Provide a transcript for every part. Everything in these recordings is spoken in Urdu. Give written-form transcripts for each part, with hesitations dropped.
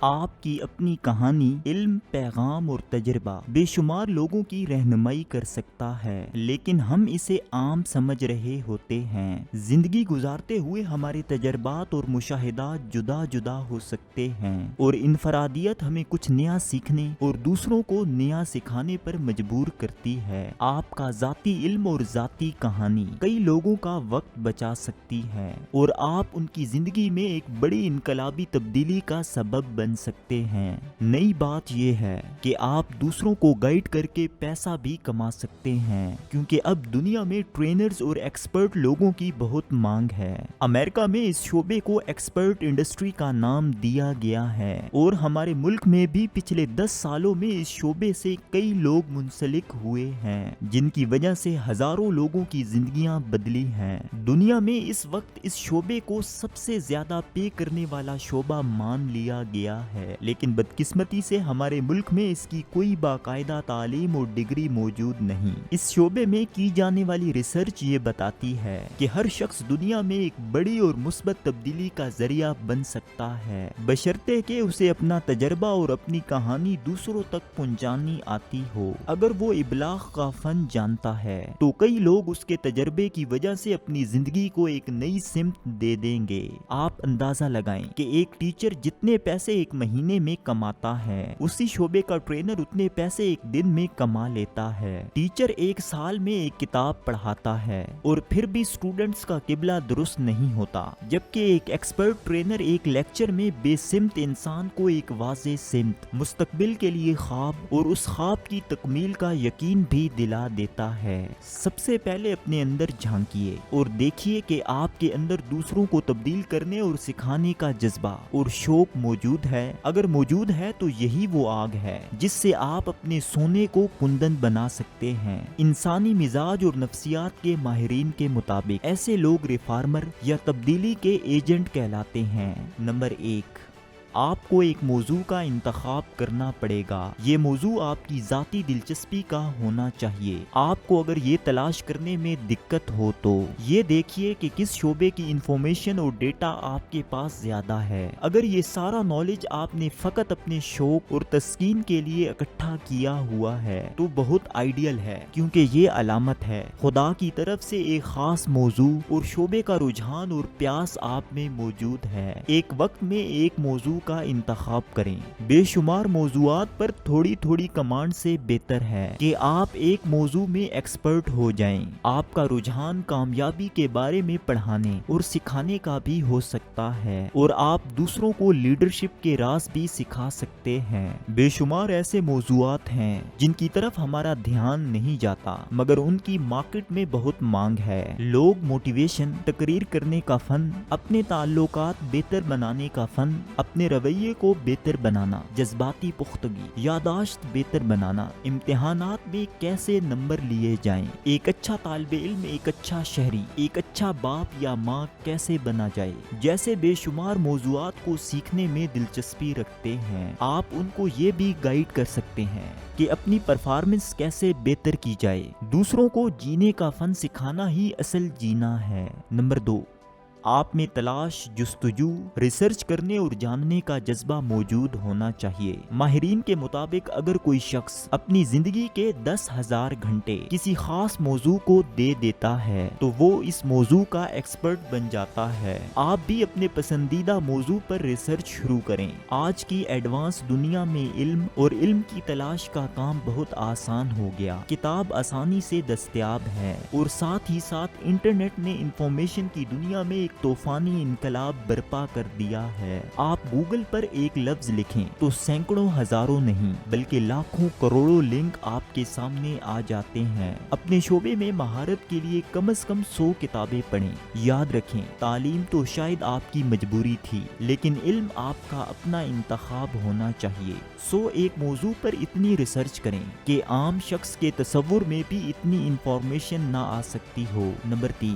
آپ کی اپنی کہانی، علم، پیغام اور تجربہ بے شمار لوگوں کی رہنمائی کر سکتا ہے، لیکن ہم اسے عام سمجھ رہے ہوتے ہیں۔ زندگی گزارتے ہوئے ہمارے تجربات اور مشاہدات جدا جدا ہو سکتے ہیں، اور انفرادیت ہمیں کچھ نیا سیکھنے اور دوسروں کو نیا سکھانے پر مجبور کرتی ہے۔ آپ کا ذاتی علم اور ذاتی کہانی کئی لوگوں کا وقت بچا سکتی ہے، اور آپ ان کی زندگی میں ایک بڑی انقلابی تبدیلی کا سبب بن سکتے ہیں۔ نئی بات یہ ہے کہ آپ دوسروں کو گائیڈ کر کے پیسہ بھی کما سکتے ہیں، کیونکہ اب دنیا میں ٹرینرز اور ایکسپرٹ لوگوں کی بہت مانگ ہے۔ امریکہ میں اس شعبے کو ایکسپرٹ انڈسٹری کا نام دیا گیا ہے، اور ہمارے ملک میں بھی پچھلے 10 سالوں میں اس شعبے سے کئی لوگ منسلک ہوئے ہیں، جن کی وجہ سے ہزاروں لوگوں کی زندگیاں بدلی ہیں۔ دنیا میں اس وقت اس شعبے کو سب سے زیادہ پے کرنے والا شعبہ مان لیا گیا ہے، لیکن بدقسمتی سے ہمارے ملک میں اس کی کوئی باقاعدہ تعلیم اور ڈگری موجود نہیں۔ اس شعبے میں کی جانے والی ریسرچ یہ بتاتی ہے کہ ہر شخص دنیا میں ایک بڑی اور مثبت تبدیلی کا ذریعہ بن سکتا ہے، بشرطے کہ اسے اپنا تجربہ اور اپنی کہانی دوسروں تک پہنچانی آتی ہو۔ اگر وہ ابلاغ کا فن جانتا ہے تو کئی لوگ اس کے تجربے کی وجہ سے اپنی زندگی کو ایک نئی سمت دے دیں گے۔ آپ اندازہ لگائیں کہ ایک ٹیچر جتنے پیسے ایک مہینے میں کماتا ہے، اسی شعبے کا ٹرینر اتنے پیسے ایک دن میں کما لیتا ہے۔ ٹیچر ایک سال میں ایک کتاب پڑھاتا ہے، اور پھر بھی اسٹوڈنٹس کا قبلہ درست نہیں ہوتا، جبکہ ایک ایکسپرٹ ٹرینر ایک لیکچر میں بے سمت انسان کو ایک واضح سمت، مستقبل کے لیے خواب اور اس خواب کی تکمیل کا یقین بھی دلا دیتا ہے۔ سب سے پہلے اپنے اندر جھانکیے اور دیکھیے کہ آپ کے اندر دوسروں کو تبدیل کرنے اور سکھانے کا جذبہ اور شوق موجود ہے۔ اگر موجود ہے تو یہی وہ آگ ہے جس سے آپ اپنے سونے کو کندن بنا سکتے ہیں۔ انسانی مزاج اور نفسیات کے ماہرین کے مطابق ایسے لوگ ریفارمر یا تبدیلی کے ایجنٹ کہلاتے ہیں۔ نمبر 1، آپ کو ایک موضوع کا انتخاب کرنا پڑے گا۔ یہ موضوع آپ کی ذاتی دلچسپی کا ہونا چاہیے۔ آپ کو اگر یہ تلاش کرنے میں دقت ہو تو یہ دیکھیے کہ کس شعبے کی انفارمیشن اور ڈیٹا آپ کے پاس زیادہ ہے۔ اگر یہ سارا نالج آپ نے فقط اپنے شوق اور تسکین کے لیے اکٹھا کیا ہوا ہے تو بہت آئیڈیل ہے، کیونکہ یہ علامت ہے خدا کی طرف سے ایک خاص موضوع اور شعبے کا رجحان اور پیاس آپ میں موجود ہے۔ ایک وقت میں ایک موضوع کا انتخاب کریں۔ بے شمار موضوعات پر تھوڑی تھوڑی کمانڈ سے بہتر ہے کہ آپ ایک موضوع میں ایکسپرٹ ہو جائیں۔ آپ کا رجحان کامیابی کے بارے میں پڑھانے اور سکھانے کا بھی ہو سکتا ہے، اور آپ دوسروں کو لیڈرشپ کے راز بھی سکھا سکتے ہیں۔ بے شمار ایسے موضوعات ہیں جن کی طرف ہمارا دھیان نہیں جاتا، مگر ان کی مارکیٹ میں بہت مانگ ہے۔ لوگ موٹیویشن، تقریر کرنے کا فن، اپنے تعلقات بہتر بنانے کا فن، اپنے رویے کو بہتر بنانا، جذباتی پختگی، یادداشت بہتر بنانا، امتحانات میں کیسے نمبر لیے جائیں، ایک اچھا طالب علم، ایک اچھا شہری، ایک اچھا باپ یا ماں کیسے بنا جائے، جیسے بے شمار موضوعات کو سیکھنے میں دلچسپی رکھتے ہیں۔ آپ ان کو یہ بھی گائیڈ کر سکتے ہیں کہ اپنی پرفارمنس کیسے بہتر کی جائے۔ دوسروں کو جینے کا فن سکھانا ہی اصل جینا ہے۔ نمبر 2، آپ میں تلاش، جستجو، ریسرچ کرنے اور جاننے کا جذبہ موجود ہونا چاہیے۔ ماہرین کے مطابق اگر کوئی شخص اپنی زندگی کے 10,000 گھنٹے کسی خاص موضوع کو دے دیتا ہے تو وہ اس موضوع کا ایکسپرٹ بن جاتا ہے۔ آپ بھی اپنے پسندیدہ موضوع پر ریسرچ شروع کریں۔ آج کی ایڈوانس دنیا میں علم اور علم کی تلاش کا کام بہت آسان ہو گیا۔ کتاب آسانی سے دستیاب ہے، اور ساتھ ہی ساتھ انٹرنیٹ نے انفارمیشن کی دنیا میں ایک طوفانی انقلاب برپا کر دیا ہے۔ آپ گوگل پر ایک لفظ لکھیں تو سینکڑوں، ہزاروں نہیں بلکہ لاکھوں، کروڑوں لنک آپ کے سامنے آ جاتے ہیں۔ اپنے شعبے میں مہارت کے لیے کم از کم 100 کتابیں پڑھیں۔ یاد رکھیں، تعلیم تو شاید آپ کی مجبوری تھی، لیکن علم آپ کا اپنا انتخاب ہونا چاہیے۔ ایک موضوع پر اتنی ریسرچ کریں کہ عام شخص کے تصور میں بھی اتنی انفارمیشن نہ آ سکتی ہو۔ نمبر 3،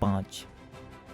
5,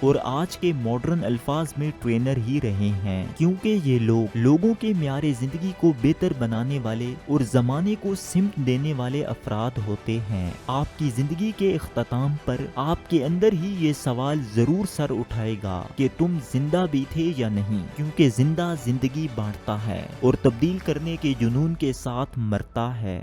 اور آج کے ماڈرن الفاظ میں ٹرینر ہی رہے ہیں، کیونکہ یہ لوگ لوگوں کے معیار زندگی کو بہتر بنانے والے اور زمانے کو سمت دینے والے افراد ہوتے ہیں۔ آپ کی زندگی کے اختتام پر آپ کے اندر ہی یہ سوال ضرور سر اٹھائے گا کہ تم زندہ بھی تھے یا نہیں، کیونکہ زندہ زندگی بانٹتا ہے اور تبدیل کرنے کے جنون کے ساتھ مرتا ہے۔